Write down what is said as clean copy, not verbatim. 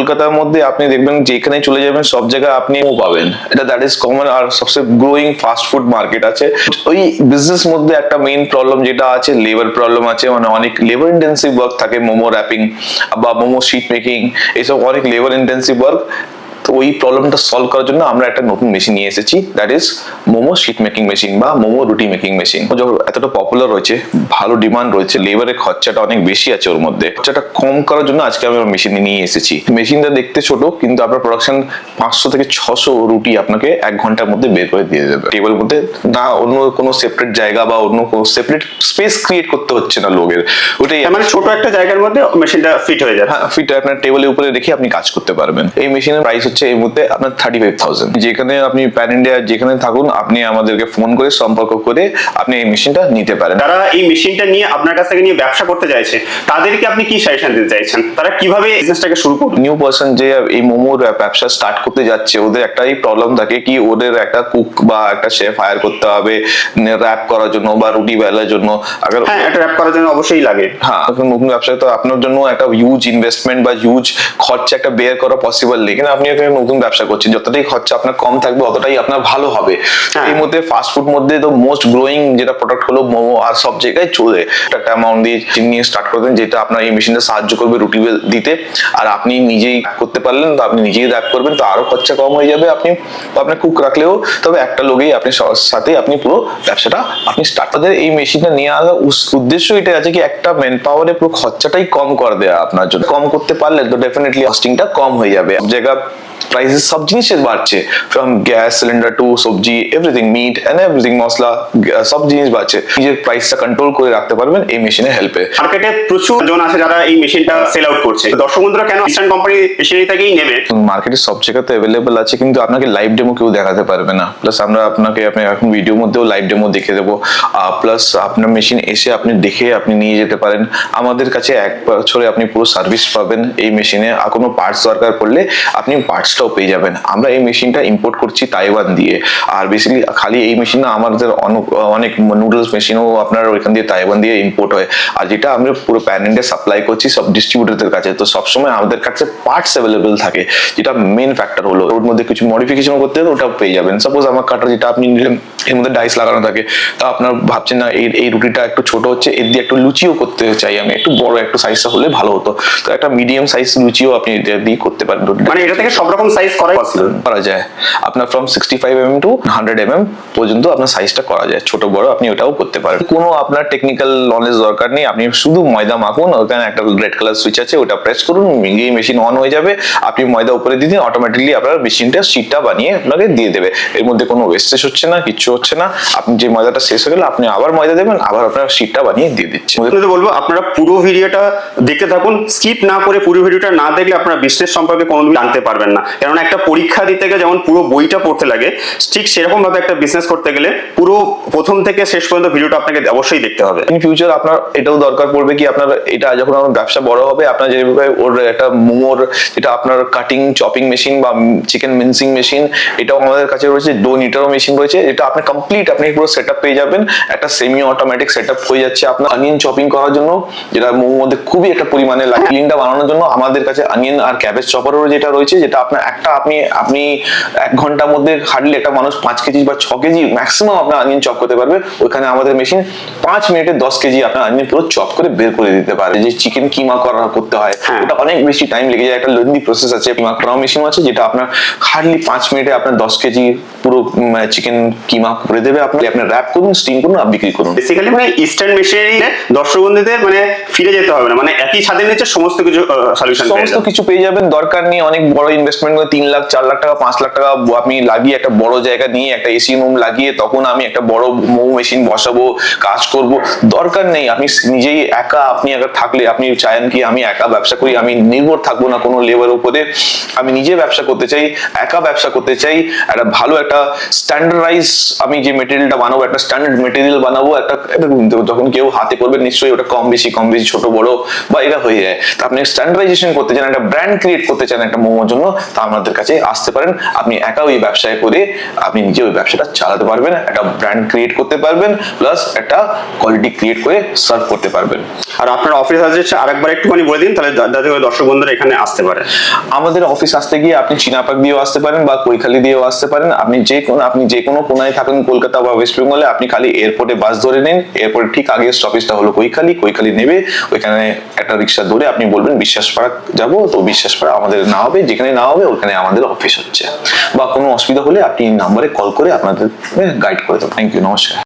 কলকাতার মধ্যে আপনি দেখবেন যেখানে চলে যাবেন সব জায়গায় আপনি মোমো পাবেন, এটা দ্যাট ইজ কমন। আর সবচেয়ে গ্রোয়িং ফাস্ট ফুড মার্কেট আছে। ওই বিজনেস মধ্যে একটা মেইন প্রবলেম যেটা আছে, লেবার প্রবলেম আছে, মানে অনেক লেবার ইন্টেন্সিভ ওয়ার্ক থাকে। মোমো র্যাপিং বা মোমো শিট মেকিং, এইসব অনেক লেবার ইন্টেন্সিভ ওয়ার্ক। তো ওই প্রবলেমটা সলভ করার জন্য আমরা একটা নতুন মেশিন নিয়ে এসেছি, that is momo sheet making machine বা মোমো রুটি মেকিং মেশিন। এতটা পপুলার রয়েছে, ভালো ডিমান্ড রয়েছে, লেবারের খরচাটা অনেক বেশি আছে ওর মধ্যে, খরচাটা কম করার জন্য আজকে আমি মেশিন নিয়ে এসেছি। মেশিনটা দেখতে ছোট, কিন্তু আপনার প্রোডাকশন 500 থেকে 600 রুটি আপনাকে 1 ঘন্টার মধ্যে বের করে দিয়ে দেবে টেবিলের মধ্যে। না অন্য কোনো সেপারেট জায়গা বা অন্য কোনো সেপারেট স্পেস ক্রিয়েট করতে হচ্ছে না লোকের, ওটাই মানে ছোট একটা জায়গার মধ্যে মেশিনটা ফিট হয়ে যায়। হ্যাঁ, ফিট আপনার টেবিলের উপরে রেখে আপনি কাজ করতে পারবেন। এই মেশিনের প্রাইস হচ্ছে এই মুহূর্তে আপনার 35,000। যেখানে আপনি প্যান ইন্ডিয়া যেখানে থাকুন, আপনি আমাদেরকে ফোন করে সম্পর্ক করে আপনি এই মেশিনটা নিতে পারেন। যারা এই মেশিনটা নিয়ে আপনার কাছ থেকে নিয়ে ব্যবসা করতে চাইছে, তাদেরকে আপনি কি সাজেশন দিতে চাইছেন? তারা কিভাবে বিজনেসটাকে শুরু করবে? নিউ পারসন যে এই মোমোর ব্যবসা স্টার্ট করতে যাচ্ছে, ওদের একটাই প্রবলেম থাকে কি, ওদের একটা কুক বা একটা শেফ হায়ার করতে হবে র‍্যাপ করার জন্য বা রুটি বেলার জন্য। হ্যাঁ, একটা র‍্যাপ করার জন্য অবশ্যই লাগে। হ্যাঁ, নতুন ব্যবসায় তো আপনার জন্য একটা হিউজ ইনভেস্টমেন্ট বা হিউজ খরচা একটা বেয়ার করা পসিবল নেই, কিন্তু আপনি একটা নতুন ব্যবসা করছেন, যতটাই খরচা আপনার কম থাকবে অতটাই আপনার ভালো হবে। এই মধ্যে ফাস্ট ফুড মধ্যে তো মোস্ট গ্রোয়িং যেটা প্রোডাক্ট হলো মোমো, আর সব জায়গায় চলে একটা অ্যামাউন্ট দিয়ে নিয়ে স্টার্ট করবেন, যেটা আপনার এই মেশিনটা সাহায্য করবে রুটি দিতে। আর আপনি নিজেই করতে পারলেন, তো আপনি নিজেই র‍্যাপ করবেন, তো আরো খরচা কম হয়ে যাবে। আপনি কুক রাখলেও তবে একটা লোকেই আপনি সাথে আপনি পুরো ব্যবসাটা আপনি স্টার্ট করতে। এই মেশিনটা নিয়ে আসার উদ্দেশ্য এটা আছে কি, একটা ম্যান পাওয়ারে পুরো খরচাটাই কম করে দেওয়া। আপনার জন্য কম করতে পারলে তো ডেফিনেটলি কস্টিংটা কম হয়ে যাবে। জায়গা প্রাইসেস সব জিনিসের বাড়ছে, ফ্রম গ্যাস সিলিন্ডার টু সবজি, এভরিথিং, মিট এন্ড এভরিথিং, মশলা, সব জিনিস বাড়ছে। নিজের প্রাইসটা কন্ট্রোল করে রাখতে পারবেন এই মেশিনের হেল্পে। মার্কেটে প্রচুর জন আছে যারা এই মেশিনটা সেল আউট করছে। দর্শক বন্ধুরা কেন ইস্টার্ন কোম্পানি মেশিনটাকেই নেবে? মার্কেটে সব জায়গাতে অ্যাভেলেবল আছে, কিন্তু আপনাকে লাইভ ডেমো কেউ দেখাতে পারবে না। প্লাস আমরা আপনাকে এখন ভিডিওর মধ্যেও লাইভ ডেমো দেখে দেবো। প্লাস আপনার মেশিন এসে আপনি দেখে আপনি নিয়ে যেতে পারেন। আমাদের কাছে 1 বছরে আপনি পুরো সার্ভিস পাবেন এই মেশিনে। আর কোনো পার্টস দরকার পড়লে আপনি পার্টসটাও পেয়ে যাবেন। আমরা এই মেশিনটা ইম্পোর্ট করছি তাইওয়ান দিয়ে। আর বেসিক্যালি খালি এই মেশিন না, আমাদের অনেক নুডলস মেশিনও আপনার ওইখান দিয়ে তাইওয়ান দিয়ে ইম্পোর্ট হয়। আর যেটা আমরা পুরো প্যান ইন্ডিয়া সাপ্লাই করছি সব ডিস্ট্রিবিউটরদের কাছে। তো সবসময় আমাদের কাছে পার্টস অ্যাভেলেবেল থাকে, যেটা মেন ফ্যাক্টর হলো। ওর মধ্যে কিছু মডিফিকেশন করতে হবে, ওটাও পেয়ে যাবেন। সাপোজ আমার কাটার যেটা আপনি নিলেন, এর মধ্যে ডাইস লাগানো থাকে, তা আপনার ভাবছেন না এই রুটিটা একটু ছোট হচ্ছে, এর দিয়ে একটু লুচিও করতে চাই আমি, একটু বড় একটু সাইজটা হলে ভালো হতো, তো একটা মিডিয়াম সাইজ লুচিও আপনি দিয়ে করতে পারেন। মানে এটা থেকে সব রকম সাইজ করা যায়। আপনার ফ্রম 65 mm টু 100 mm পর্যন্ত আপনার সাইজটা করা যায়, ছোট বড় আপনি ওটাও করতে পারেন। কোনো আপনার টেকনিক্যাল নলেজ দরকার নেই, আপনি শুধু ময়দা মাখুন, ওখানে একটা রেড কালার সুইচ আছে, ওটা প্রেস করুন, এই মেশিন অন হয়ে যাবে। আপনি ময়দা উপরে দিয়ে দিন, অটোমেটিকলি আপনার মেশিনটা শিটটা বানিয়ে আপনাকে দিয়ে দেবে। এর মধ্যে কোনো ওয়েস্টেজ হচ্ছে না, কিচ্ছু হচ্ছে না। আপনি যে ময়দাটা শেষ হয়ে গেলে আপনি আবার ময়দা দেবেন, আবার আপনার শিটটা বানিয়ে দিয়ে দিচ্ছে। বলবো আপনারা পুরো ভিডিওটা দেখতে থাকুন, স্কিপ না করে। পুরো ভিডিওটা না দেখলে আপনারা বিজনেস সম্পর্কে কোনোদিন জানতে পারবেন না। কেননা একটা পরীক্ষা দিতে গেলে যেমন পুরো বইটা পড়তে লাগে, ঠিক সেরকম ভাবে একটা বিজনেস করতে গেলে পুরো প্রথম থেকে শেষ পর্যন্ত ভিডিওটা আপনাকে অবশ্যই দেখতে হবে। ইন ফিউচার আপনার এটাও দরকার পড়বে কি, আপনার এটা যখন আপনার ব্যবসা বড় হবে, আপনার যেভাবে ওর একটা মোমোর যেটা আপনার কাটিং চপিং মেশিন বা চিকেন মিন্সিং মেশিন, এটাও আমাদের কাছে রয়েছে। ডো নিটারও মেশিন রয়েছে, এটা আপনি কমপ্লিট আপনি পুরো সেটআপ পেয়ে যাবেন। একটা সেমি অটোমেটিক সেটআপ হয়ে যাচ্ছে আপনার অনিয়ন চপিং করার জন্য, যেটা মোমোর মধ্যে খুবই একটা পরিমাণে লাগে। ফিলিংটা বানানোর জন্য আমাদের কাছে অনিয়ন আর ক্যাবেজ চপারও যেটা রয়েছে, যেটা আপনার একটা আপনি 1 ঘন্টার মধ্যে হার্ডলি একটা মানুষ 5 কেজি বা 6 কেজি ম্যাক্সিমাম আপনার অনিয়ন চপ করতে পারবে। ওইখানে আমাদের মেশিন 5 মিনিটে 10 কেজি আপনার অনিয়ন পুরো চপ করে বের করে দিতে পারে। যে চিকেন কিমা করতে হয়, ওটা অনেক বেশি টাইম লেগে যায়, একটা লেন্দি প্রসেস আছে। কিমা করাও মেশিন আছে, যেটা আপনার হার্ডলি 5 মিনিটে আপনার 10 কেজি পুরো চিকেন কিমা করে দেবে। আপনি র‍্যাপ করুন, স্টিম করুন আর বিক্রি করুন। বেসিক্যালি মানে ইস্টার্ন মেশিনারি দর্শক বন্ধুদের মানে ফিরে যেতে হবে না, মানে একই ছাদের নিচে সমস্ত কিছু সলিউশন সমস্ত কিছু পেয়ে যাবেন। দরকার নেই অনেক বড় ইনভেস্টমেন্ট করে 3 লাখ 4 লাখ টাকা 5 লাখ টাকা আপনি লাগিয়ে একটা বড় জায়গা নিয়ে একটা এসি রুম লাগিয়ে তখন আমি একটা বড় মোমো মেশিন বসাবো, কাজ করব, দরকার নেই। আপনি নিজেই আপনি থাকলে আপনি চান কি আমি একা ব্যবসা করি, আমি নির্ভর থাকবো না কোনো লেবার উপরে, আমি নিজে ব্যবসা করতে চাই, একা ব্যবসা করতে চাই, একটা ভালো একটা স্ট্যান্ডার্ডাইজ, আমি যে মেটেরিয়ালটা বানাবো একটা স্ট্যান্ডার্ড মেটেরিয়াল বানাবো, একটা যখন কেউ হাতে করবে নিশ্চয়ই ওটা কম বেশি ছোট বড় বা এটা হয়ে যায়। তা আপনি স্ট্যান্ডার্ডাইজেশন করতে চান, একটা ব্র্যান্ড ক্রিয়েট করতে চান একটা মোমোর জন্য, তা আমাদের কাছে আসতে পারেন। আপনি একা ওই ব্যবসায় করে আপনি নিজে ওই ব্যবসাটা চালাতে পারবেন, একটা ব্র্যান্ড ক্রিয়েট করতে পারবেন, প্লাস একটা কোয়ালিটি ক্রিয়েট করে সার্ভ করতে পারবেন। আর আপনার অফিস অ্যাড্রেস আরেকবার একটুখানি বলে দিন, তাহলে যাতে করে দর্শক বন্ধুরা এখানে আসতে পারে। আমাদের অফিস আসতে গিয়ে আপনি চিনাপাক দিয়েও আসতে পারেন বা কৈখালি দিয়েও আসতে পারেন। আপনি যে কোনো কোনায় থাকেন কলকাতা বা ওয়েস্ট বেঙ্গলে, আপনি খালি এয়ারপোর্টে বাস ধরে নিন, এয়ারপোর্টে ঠিক আগে স্টপেজটা হলো কৈখালি নেবে, ওইখানে একটা রিক্সা ধরে আপনি বলবেন বিশ্বাসপাড়া যাবো, তো বিশ্বাসপাড়া আমাদের না হবে, যেখানে না হবে ওখানে আমাদের অফিস হচ্ছে। বা কোনো অসুবিধা হলে আপনি নাম্বারে কল করে আপনাদের গাইড করে দেবো। থ্যাংক ইউ, নমস্কার।